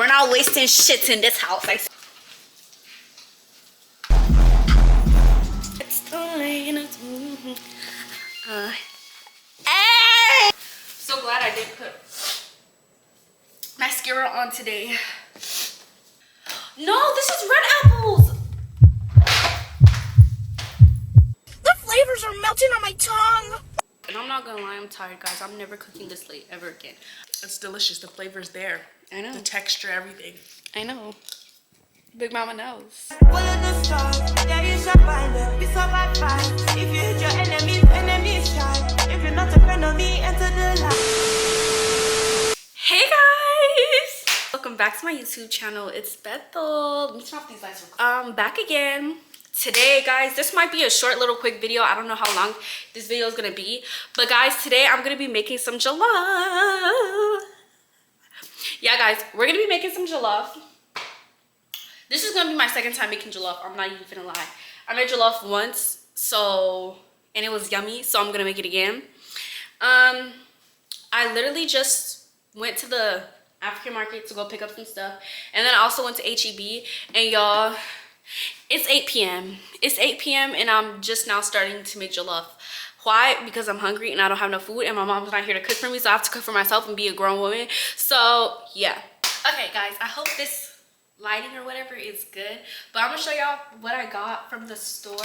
We're not wasting shit in this house. It's too late. Hey! So glad I did put mascara on today. No, this is red apples. The flavors are melting on my tongue. And I'm not gonna lie, I'm tired, guys. I'm never cooking this late ever again. It's delicious. The flavor's there. I know. The texture, everything. I know. Big Mama knows. Follow the star, yeah, you shall find it. It's all about fight. If you hate your enemies shine. If you're not a friend of me, enter the light. Hey guys! Welcome back to my YouTube channel. It's Bethel. Let me turn off these lights real quick. Back again. Today, guys, this might be a short little quick video. I don't know how long this video is gonna be. But guys, today I'm gonna be making some jollof. Yeah, guys, we're gonna be making some jollof. This is gonna be my second time making jollof. I'm not even gonna lie. I made jollof once, and it was yummy, so I'm gonna make it again. I literally just went to the African market to go pick up some stuff, and then I also went to HEB, and y'all, it's 8 p.m. It's 8 p.m. and I'm just now starting to make jollof. Why? Because I'm hungry and I don't have no food, and my mom's not here to cook for me, so I have to cook for myself and be a grown woman. So yeah. Okay guys, I hope this lighting or whatever is good, but I'm gonna show y'all what I got from the store.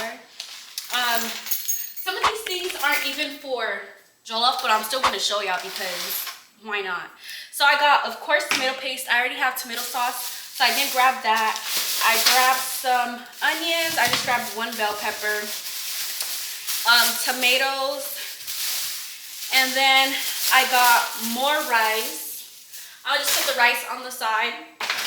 Some of these things aren't even for jollof, but I'm still gonna show y'all because why not? So I got, of course, tomato paste. I already have tomato sauce, so I didn't grab that. I grabbed some onions. I just grabbed one bell pepper, tomatoes, and then I got more rice. I'll just put the rice on the side.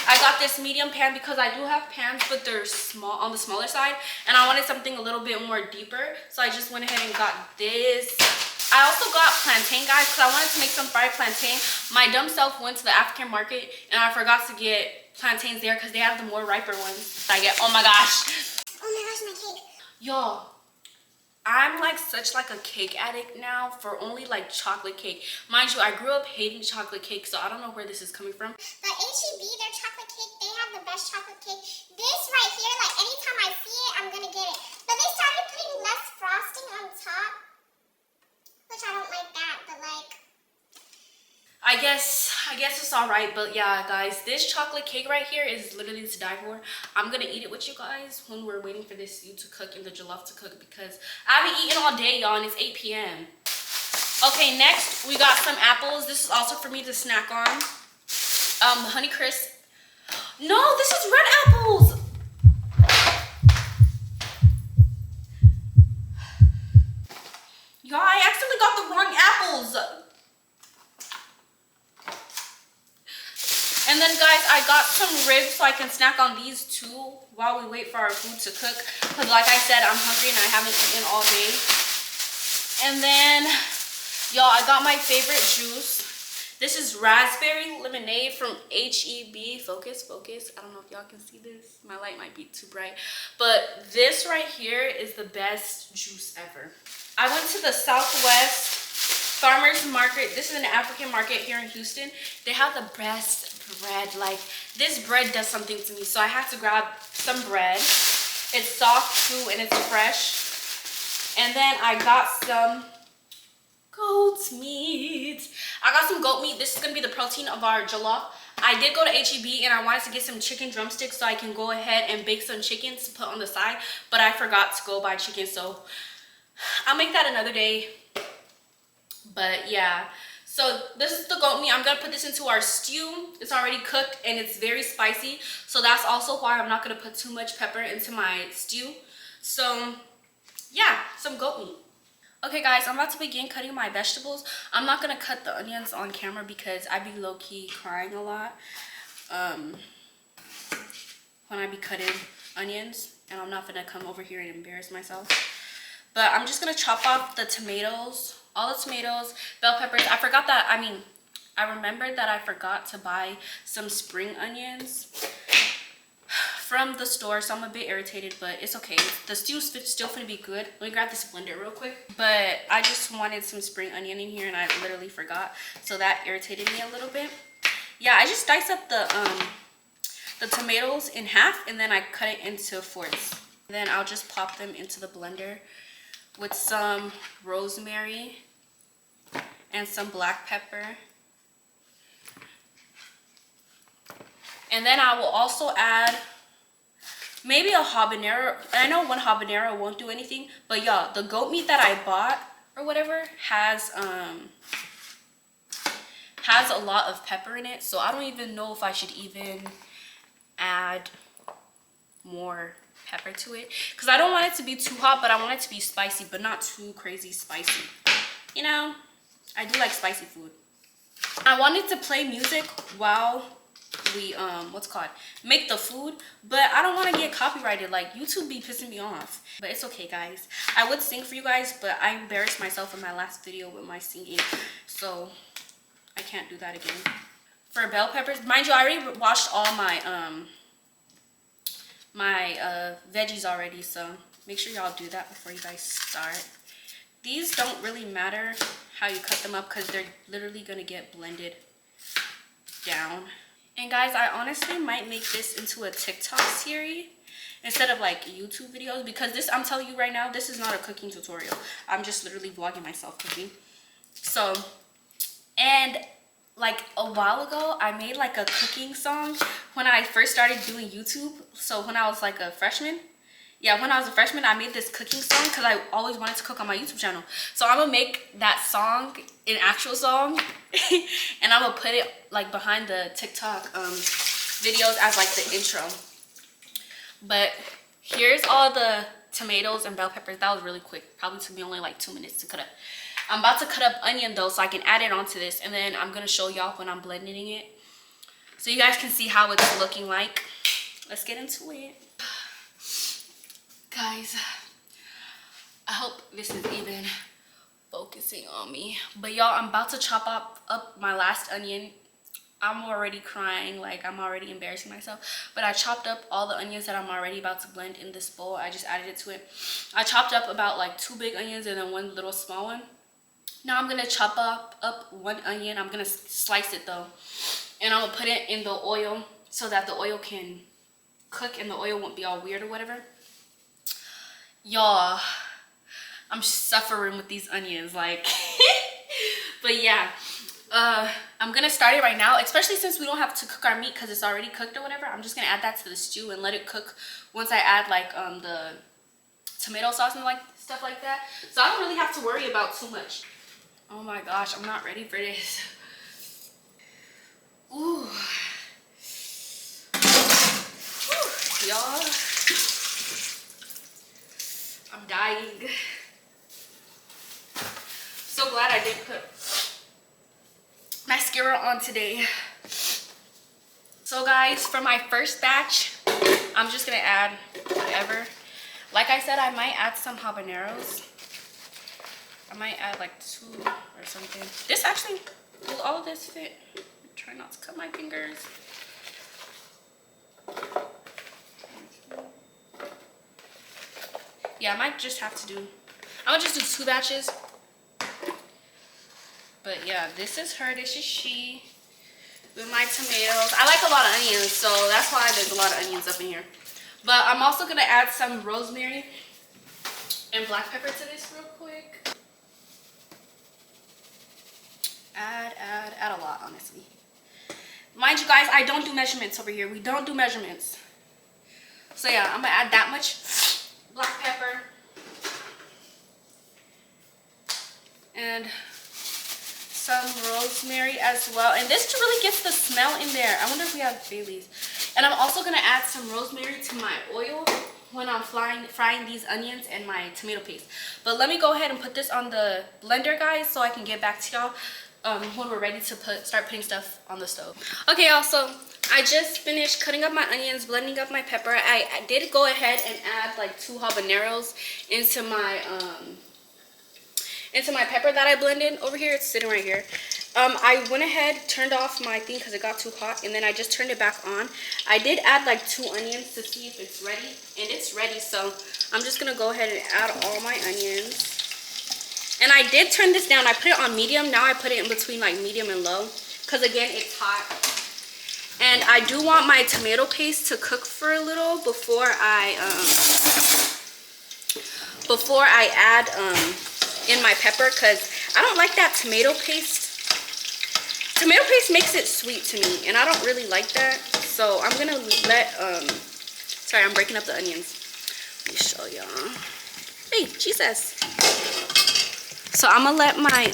I got this medium pan because I do have pans, but they're small, on the smaller side, and I wanted something a little bit more deeper, so I just went ahead and got this. I also got plantain, guys, because I wanted to make some fried plantain. My dumb self went to the African market and I forgot to get plantains there because they have the more riper ones. So I get, oh my gosh. Oh my gosh, my cake. Y'all, I'm like such like a cake addict now for only like chocolate cake. Mind you, I grew up hating chocolate cake, so I don't know where this is coming from. But HEB, their chocolate cake, they have the best chocolate cake. This right here, like anytime I see it, I'm gonna get it. But they started putting less frosting on top, which I don't like that, but like, I guess it's all right. But yeah, guys, this chocolate cake right here is literally to die for. I'm gonna eat it with you guys when we're waiting for this stew to cook and the jollof to cook, because I haven't eaten all day, y'all, and it's 8 p.m. Okay, next we got some apples. This is also for me to snack on. Honey Crisp. No, this is red apples. Y'all, I accidentally got the wrong apples. And then, guys, I got some ribs so I can snack on these too while we wait for our food to cook. Because like I said, I'm hungry and I haven't eaten all day. And then, y'all, I got my favorite juice. This is raspberry lemonade from HEB. Focus, focus. I don't know if y'all can see this. My light might be too bright. But this right here is the best juice ever. I went to the Southwest Farmers Market. This is an African market here in Houston. They have the best bread. Like, this bread does something to me, so I had to grab some bread. It's soft too and it's fresh. And then I got some goat meat. I got some goat meat. This is gonna be the protein of our jollof. I did go to HEB and I wanted to get some chicken drumsticks so I can go ahead and bake some chicken to put on the side, but I forgot to go buy chicken, so I'll make that another day. But yeah, so this is the goat meat. I'm gonna put this into our stew. It's already cooked and it's very spicy, so that's also why I'm not gonna put too much pepper into my stew. So yeah, some goat meat. Okay guys, I'm about to begin cutting my vegetables. I'm not gonna cut the onions on camera because I be low-key crying a lot when I be cutting onions, and I'm not gonna come over here and embarrass myself. But I'm just gonna chop off the tomatoes, all the tomatoes, bell peppers. I remembered that I forgot to buy some spring onions from the store, so I'm a bit irritated, but it's okay. The stew's still gonna be good. Let me grab this blender real quick. But I just wanted some spring onion in here and I literally forgot, so that irritated me a little bit. yeah, I just dice up the tomatoes in half, and then I cut it into fourths. Then I'll just pop them into the blender with some rosemary and some black pepper. And then I will also add maybe a habanero. I know one habanero won't do anything, but y'all, the goat meat that I bought or whatever has a lot of pepper in it, so I don't even know if I should even add more pepper to it, because I don't want it to be too hot, but I want it to be spicy, but not too crazy spicy. You know, I do like spicy food. I wanted to play music while we make the food, but I don't want to get copyrighted. Like, YouTube be pissing me off, but it's okay, guys. I would sing for you guys, but I embarrassed myself in my last video with my singing, so I can't do that again. For bell peppers, mind you, I already washed all my veggies already, so make sure y'all do that before you guys start. These don't really matter how you cut them up, because they're literally gonna get blended down. And guys, I honestly might make this into a TikTok series instead of like YouTube videos, because this, I'm telling you right now, this is not a cooking tutorial. I'm just literally vlogging myself cooking. So, and like a while ago, I made like a cooking song when I first started doing YouTube. So when I was like a freshman, yeah, when I was a freshman, I made this cooking song because I always wanted to cook on my YouTube channel. So I'm gonna make that song an actual song and I'm gonna put it like behind the TikTok videos as like the intro. But here's all the tomatoes and bell peppers. That was really quick. Probably took me only like 2 minutes to cut up. I'm about to cut up onion though, so I can add it onto this, and then I'm gonna show y'all when I'm blending it, so you guys can see how it's looking like. Let's get into it. Guys, I hope this is even focusing on me. But y'all, I'm about to chop up my last onion. I'm already crying, like I'm already embarrassing myself. But I chopped up all the onions that I'm already about to blend in this bowl. I just added it to it. I chopped up about like 2 big onions and then 1 little small one. Now I'm gonna chop up 1 onion. I'm gonna slice it though, and I'm gonna put it in the oil so that the oil can cook and the oil won't be all weird or whatever. Y'all, I'm suffering with these onions, like but yeah, I'm gonna start it right now, especially since we don't have to cook our meat because it's already cooked or whatever. I'm just gonna add that to the stew and let it cook once I add like the tomato sauce and like stuff like that, so I don't really have to worry about too much. Oh my gosh, I'm not ready for this. Ooh. Y'all, I'm dying. So glad I did put mascara on today. So guys, for my first batch, I'm just gonna add whatever. Like I said, I might add some habaneros. I might add like 2 or something. This actually, will all of this fit? Try not to cut my fingers. Yeah, I might just have to do, I'm gonna just do 2 batches. But yeah, this is her, this is she. With my tomatoes. I like a lot of onions, so that's why there's a lot of onions up in here. But I'm also gonna add some rosemary and black pepper to this real quick. Add a lot, honestly. Mind you guys, I don't do measurements over here. We don't do measurements. So yeah, I'm gonna add that much black pepper. And some rosemary as well. And this really gets the smell in there. I wonder if we have Bailey's. And I'm also gonna add some rosemary to my oil when I'm frying these onions and my tomato paste. But let me go ahead and put this on the blender, guys, so I can get back to y'all when we're ready to start putting stuff on the stove. Okay, y'all, so I just finished cutting up my onions, blending up my pepper. I did go ahead and add like 2 habaneros into my pepper that I blended over here. It's sitting right here. I went ahead, turned off my thing because it got too hot, and then I just turned it back on. I did add like 2 onions to see if it's ready, and it's ready. So I'm just gonna go ahead and add all my onions. And I did turn this down. I put it on medium. Now I put it in between like medium and low because again, it's hot. And I do want my tomato paste to cook for a little before I add in my pepper, because I don't like that tomato paste. Tomato paste makes it sweet to me, and I don't really like that. So I'm gonna let sorry, I'm breaking up the onions. Let me show y'all. Hey, Jesus. So I'm gonna let my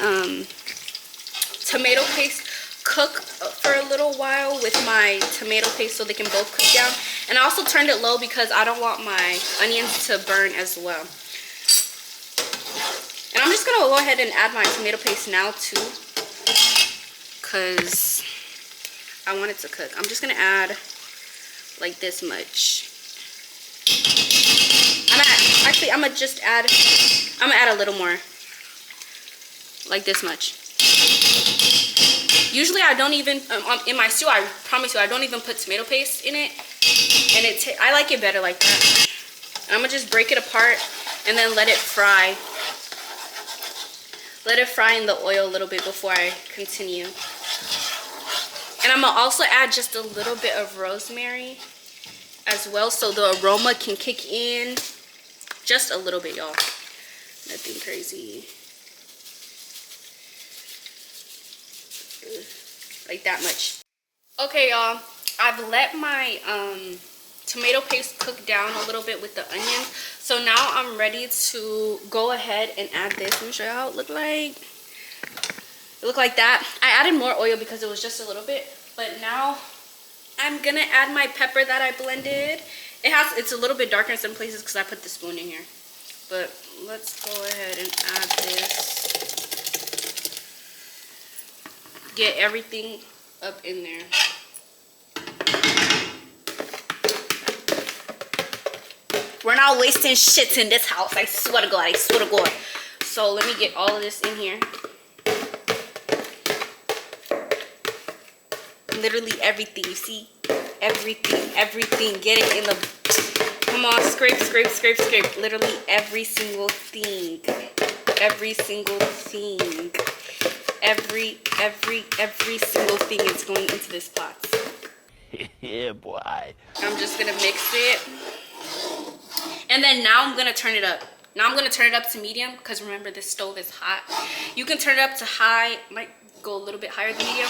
tomato paste cook for a little while with my tomato paste so they can both cook down. And I also turned it low because I don't want my onions to burn as well. And I'm just gonna go ahead and add my tomato paste now too, because I want it to cook. I'm just gonna add like this much. I'm gonna add a little more, like this much. Usually I don't even in my stew, I promise you, I don't even put tomato paste in it, and I like it better like that. And I'm gonna just break it apart and then let it fry. Let it fry in the oil a little bit before I continue. And I'm gonna also add just a little bit of rosemary as well, so the aroma can kick in. Just a little bit, y'all. Nothing crazy. Like that much. Okay, y'all. I've let my tomato paste cook down a little bit with the onions. So now I'm ready to go ahead and add this. Let me show you how it looked like. It looked like that. I added more oil because it was just a little bit. But now I'm gonna add my pepper that I blended. It's a little bit darker in some places because I put the spoon in here. But let's go ahead and add this. Get everything up in there. We're not wasting shit in this house. I swear to God. I swear to God. So let me get all of this in here. Literally everything. You see? Everything. Get it in the... Come on. Scrape. Literally every single thing. Every single thing. Every single thing is going into this pot. Yeah, boy. I'm just gonna mix it. And then now I'm gonna turn it up. Now I'm gonna turn it up to medium, because remember this stove is hot. You can turn it up to high, might go a little bit higher than medium.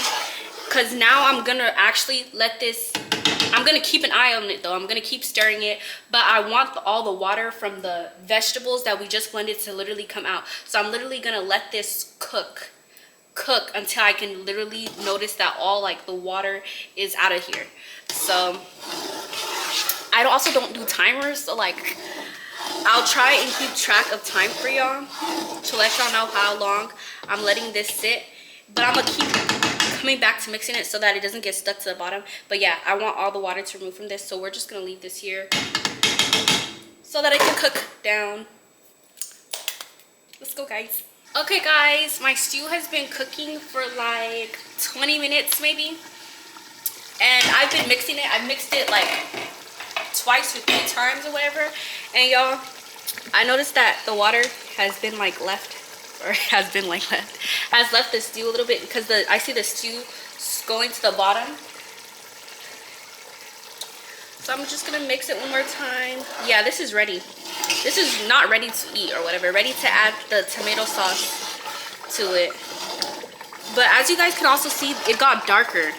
Because now I'm gonna actually let this, I'm gonna keep an eye on it though. I'm gonna keep stirring it, but I want all the water from the vegetables that we just blended to literally come out. So I'm literally gonna let this cook until I can literally notice that all like the water is out of here. So I also don't do timers, so like I'll try and keep track of time for y'all to let y'all know how long I'm letting this sit. But I'm gonna keep coming back to mixing it so that it doesn't get stuck to the bottom. But yeah, I want all the water to remove from this, so we're just gonna leave this here so that it can cook down. Let's go, guys. Okay guys, my stew has been cooking for like 20 minutes maybe. And I've been mixing it. I've mixed it like twice or 3 times or whatever. And y'all, I noticed that the water has been like left, or has left the stew a little bit, because I see the stew going to the bottom. So I'm just gonna mix it one more time. Yeah, this is ready. This is not ready to eat or whatever. Ready to add the tomato sauce to it. But as you guys can also see, it got darker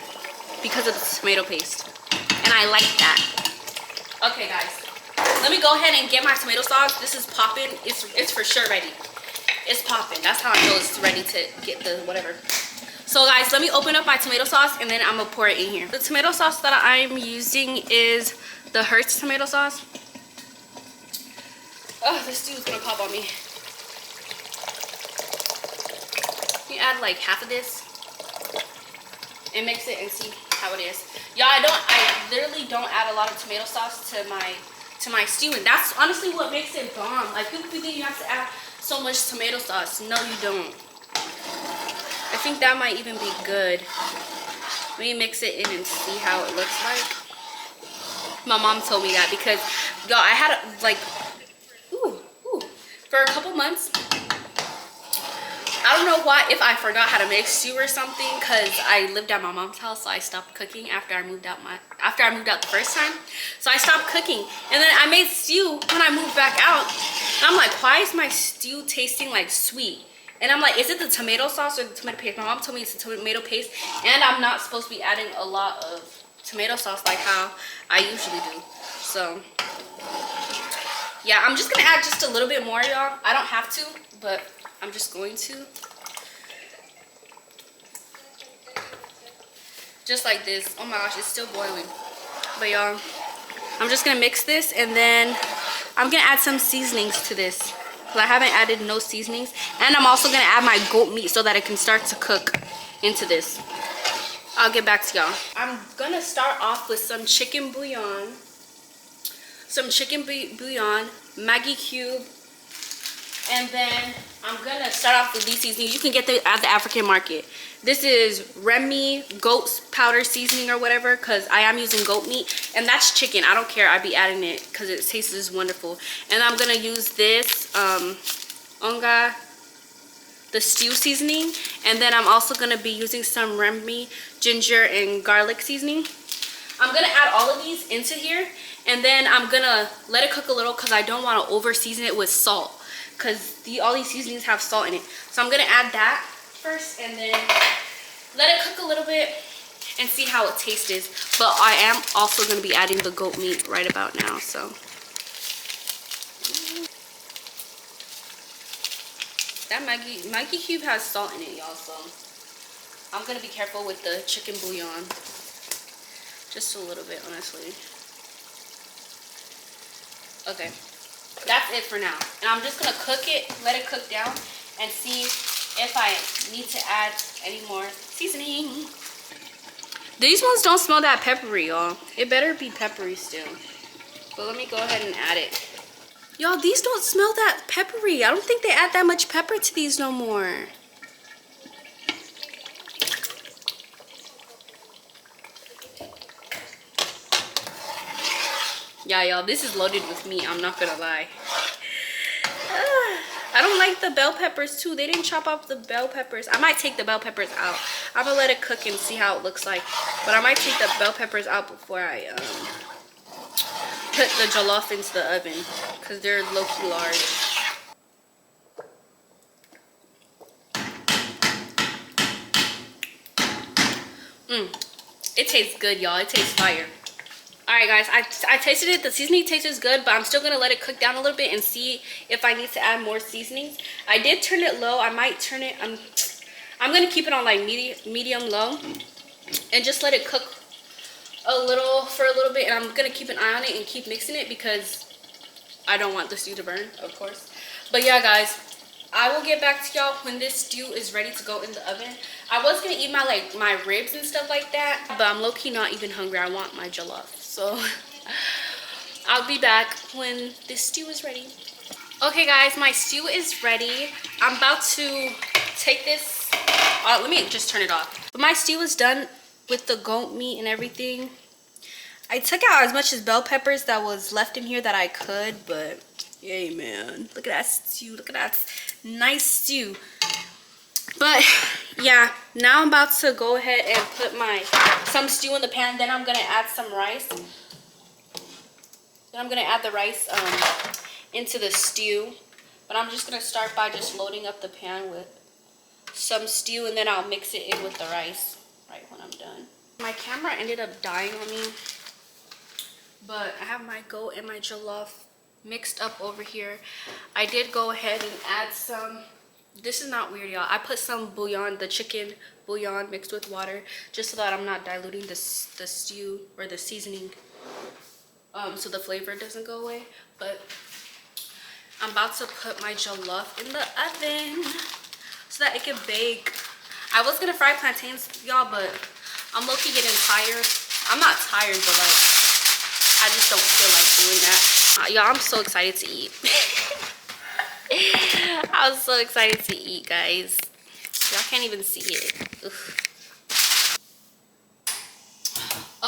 because of the tomato paste. And I like that. Okay guys, let me go ahead and get my tomato sauce. This is popping. It's for sure ready. It's popping. That's how I know it's ready to get the whatever. So guys, let me open up my tomato sauce and then I'm gonna pour it in here. The tomato sauce that I'm using is the Hertz tomato sauce. Oh, this stew's gonna pop on me. You add like half of this and mix it and see how it is. Y'all, I literally don't add a lot of tomato sauce to my stew, and that's honestly what makes it bomb. Like, people think you have to add so much tomato sauce. No, you don't. I think that might even be good. Let me mix it in and see how it looks like. My mom told me that because, y'all, I had for a couple months, I don't know why, if I forgot how to make stew or something, because I lived at my mom's house, so I stopped cooking after I moved out the first time. So I stopped cooking, and then I made stew when I moved back out. And I'm like, why is my stew tasting like sweet? And I'm like, is it the tomato sauce or the tomato paste? My mom told me it's the tomato paste, and I'm not supposed to be adding a lot of tomato sauce like how I usually do. So yeah, I'm just gonna add just a little bit more, y'all. I don't have to, but I'm just going to. Just like this. Oh my gosh, it's still boiling. But y'all, I'm just gonna mix this, and then I'm gonna add some seasonings to this, because I haven't added no seasonings. And I'm also gonna add my goat meat so that it can start to cook into this. I'll get back to y'all. I'm gonna start off with some chicken bouillon. Some chicken bouillon, Maggi cube, and then I'm gonna start off with these seasonings. You can get them at the African market. This is Remy goat's powder seasoning or whatever, because I am using goat meat, and that's chicken. I don't care. I'd be adding it because it tastes wonderful. And I'm gonna use this onga, the stew seasoning, and then I'm also gonna be using some Remy ginger and garlic seasoning. I'm gonna add all of these into here, and then I'm gonna let it cook a little because I don't want to over season it with salt, because all these seasonings have salt in it. So I'm gonna add that first, and then let it cook a little bit and see how it tastes. But I am also gonna be adding the goat meat right about now. So that Maggi cube has salt in it, y'all. So I'm gonna be careful with the chicken bouillon. Just a little bit, honestly. Okay, that's it for now. And I'm just gonna cook it, let it cook down, and see if I need to add any more seasoning. These ones don't smell that peppery, y'all. It better be peppery still. But let me go ahead and add it. Y'all, these don't smell that peppery. I don't think they add that much pepper to these no more. Yeah, y'all, this is loaded with meat. I'm not gonna lie. I don't like the bell peppers too. They didn't chop up the bell peppers. I might take the bell peppers out. I'm gonna let it cook and see how it looks like. But I might take the bell peppers out before I put the jollof into the oven, because they're low-key large. It tastes good, y'all. It tastes fire. Alright guys, I tasted it. The seasoning tastes good, but I'm still going to let it cook down a little bit and see if I need to add more seasonings. I did turn it low. I might turn it, I'm going to keep it on like medium low and just let it cook for a little bit. And I'm going to keep an eye on it and keep mixing it because I don't want the stew to burn, of course. But yeah guys, I will get back to y'all when this stew is ready to go in the oven. I was going to eat my ribs and stuff like that, but I'm low-key not even hungry. I want my jollof. So I'll be back when this stew is ready. Okay guys, my stew is ready. I'm about to take this. Let me just turn it off. But my stew is done with the goat meat and everything. I took out as much as bell peppers that was left in here that I could, but yay man. Look at that stew. Look at that nice stew. But yeah, now I'm about to go ahead and put some stew in the pan. Then I'm gonna add some rice. Then I'm gonna add the rice into the stew. But I'm just gonna start by just loading up the pan with some stew, and then I'll mix it in with the rice right when I'm done. My camera ended up dying on me, but I have my goat and my jollof mixed up over here. I did go ahead and add some. This is not weird, y'all. I put some bouillon, the chicken bouillon mixed with water, just so that I'm not diluting the stew or the seasoning, so the flavor doesn't go away. But I'm about to put my jollof in the oven so that it can bake. I was gonna fry plantains, y'all, but I'm low-key getting tired. I'm not tired, but like, I just don't feel like doing that. Y'all, I'm so excited to eat. I was so excited to eat, guys. Y'all can't even see it. Ugh.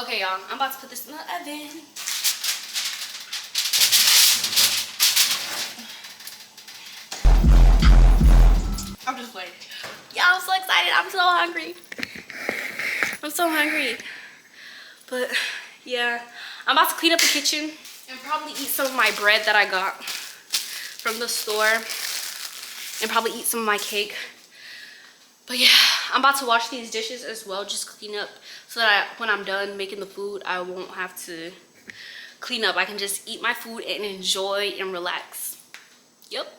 Okay, y'all, I'm about to put this in the oven. I'm just playing. Yeah, I'm so excited. I'm so hungry. I'm so hungry. But yeah, I'm about to clean up the kitchen and probably eat some of my bread that I got from the store and probably eat some of my cake. But yeah, I'm about to wash these dishes as well, just clean up so that when I'm done making the food, I won't have to clean up. I can just eat my food and enjoy and relax. Yep.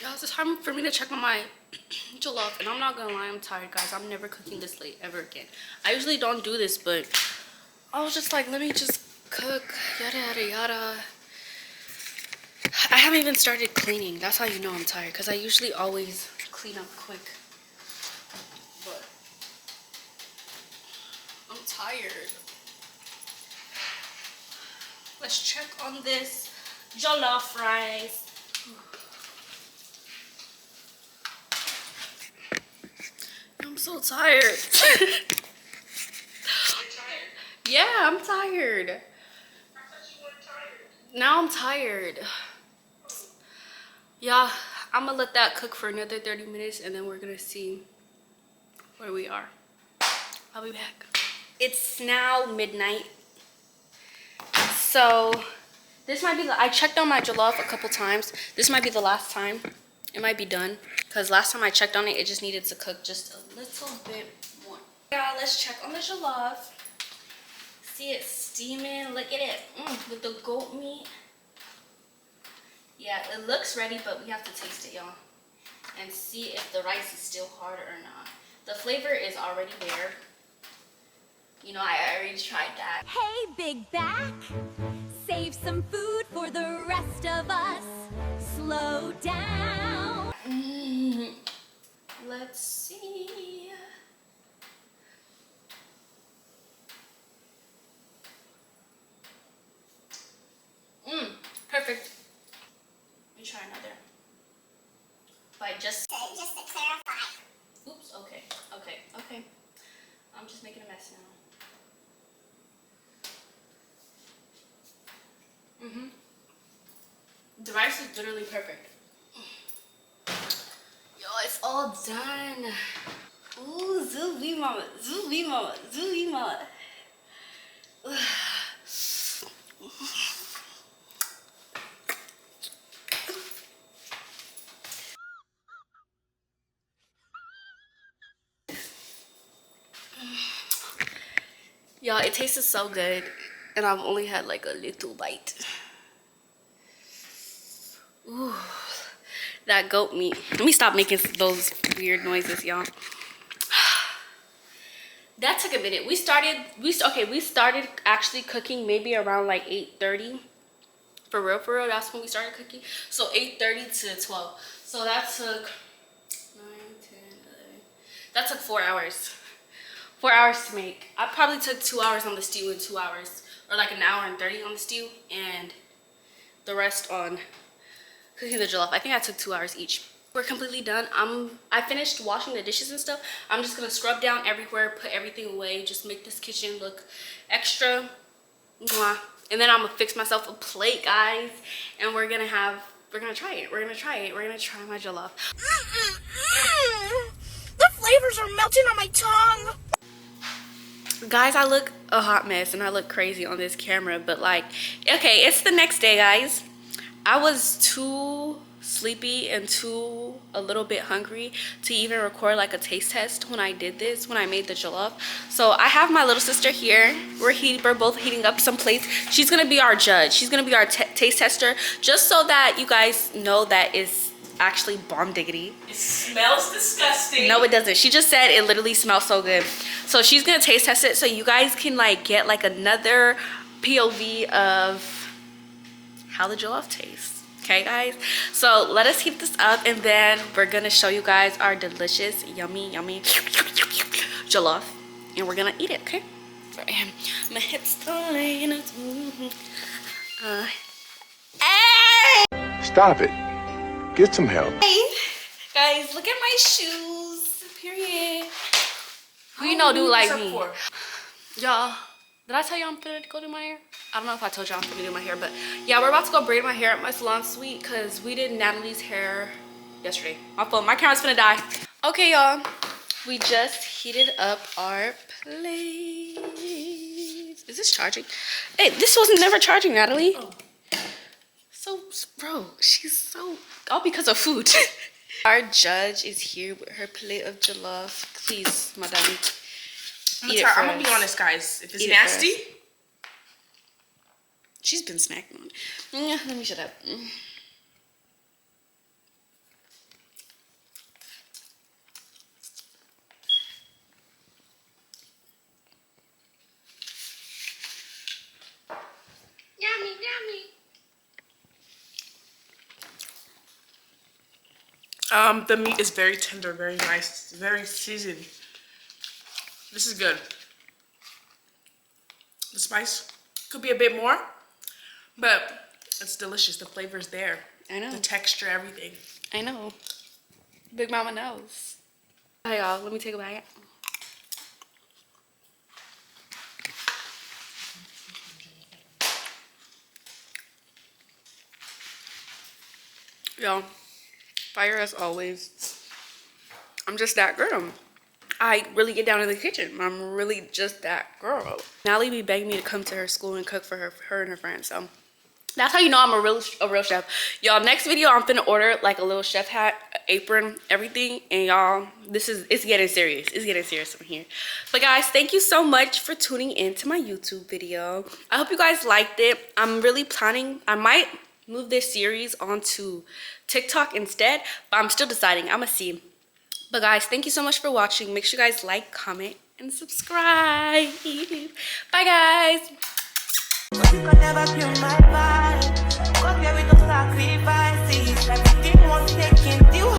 Y'all, it's time for me to check on my jollof, and I'm not gonna lie, I'm tired, guys. I'm never cooking this late ever again. I usually don't do this, but I was just like, let me just cook, yada yada yada. I haven't even started cleaning. That's how you know I'm tired, because I usually always clean up quick. But I'm tired. Let's check on this jollof rice. I'm so tired. Yeah, I'm tired. I thought you weren't tired. Now I'm tired. Yeah, I'm gonna let that cook for another 30 minutes and then we're gonna see where we are. I'll be back. It's now midnight. So this might be I checked on my jollof a couple times. This might be the last time. It might be done. Because last time I checked on it, it just needed to cook just a little bit more. Yeah, let's check on the jollof. See it steaming. Look at it. With the goat meat. Yeah, it looks ready, but we have to taste it, y'all. And see if the rice is still hard or not. The flavor is already there. You know, I already tried that. Hey, big back, save some food for the rest of us. Slow down. Let's see. Perfect. Let me try another. But just to clarify. oops, okay. I'm just making a mess now. The rice is literally perfect. Yo, it's all done. Ooh, zooey mama, zooey mama, zooey mama. Y'all, it tasted so good, and I've only had like a little bite. Ooh, that goat meat. Let me stop making those weird noises, y'all. That took a minute. We started actually cooking maybe around like 8:30. For real, that's when we started cooking. So 8:30 to 12. So that took 9, 10, 11. That took 4 hours. 4 hours to make. I probably took 2 hours on the stew and 2 hours, or like an hour and 30 on the stew, and the rest on cooking the jollof. I think I took 2 hours each. We're completely done. I finished washing the dishes and stuff. I'm just gonna scrub down everywhere, put everything away, just make this kitchen look extra mwah. And then I'm gonna fix myself a plate, guys, and we're gonna try it. We're gonna try my jollof. The flavors are melting on my tongue. Guys, I look a hot mess and I look crazy on this camera, but like, okay, it's the next day, guys. I was too sleepy and a little bit hungry to even record like a taste test when I did this, when I made the jollof. So I have my little sister here. We're both heating up some plates. She's gonna be our judge. She's gonna be our taste tester, just so that you guys know that it's actually bomb diggity. It smells disgusting. No, it doesn't. She just said it literally smells so good. So she's gonna taste test it so you guys can like get like another POV of how the jollof tastes. Okay, guys, so let us heat this up and then we're gonna show you guys our delicious yummy jollof, and we're gonna eat it. Okay, and my hips hey! Stop it. Get some help. Hey guys, look at my shoes. Period. Who you know do like me? Y'all, did I tell you I'm gonna go do my hair? I don't know if I told y'all I'm gonna do my hair, but yeah, we're about to go braid my hair at my salon suite because we did Natalie's hair yesterday. My phone, my camera's gonna die. Okay, y'all. We just heated up our plate. Is this charging? Hey, this wasn't never charging, Natalie. Oh. So, bro, she's so... all because of food. Our judge is here with her plate of jollof. Please, madame. I'm gonna be honest, guys. If it's nasty... She's been snacking on it. Let me shut up. Yummy, yummy. The meat is very tender, very nice, very seasoned. This is good. The spice could be a bit more, but it's delicious. The flavor's there. I know. The texture, everything. I know. Big Mama knows. Hey y'all, let me take a bite. Y'all, fire as always. I'm just that girl. I really get down in the kitchen. I'm really just that girl. Natalie be begging me to come to her school and cook for her and her friends. So that's how you know I'm a real chef. Y'all, next video I'm finna order like a little chef hat, apron, everything. And y'all, it's getting serious. It's getting serious from here. But guys, thank you so much for tuning in to my YouTube video. I hope you guys liked it. I'm really planning, I might move this series onto TikTok instead, but I'm still deciding. I'm gonna see. But guys, thank you so much for watching. Make sure you guys like, comment, and subscribe. Bye guys. You can never kill my vibe. Go there with no sacrifice.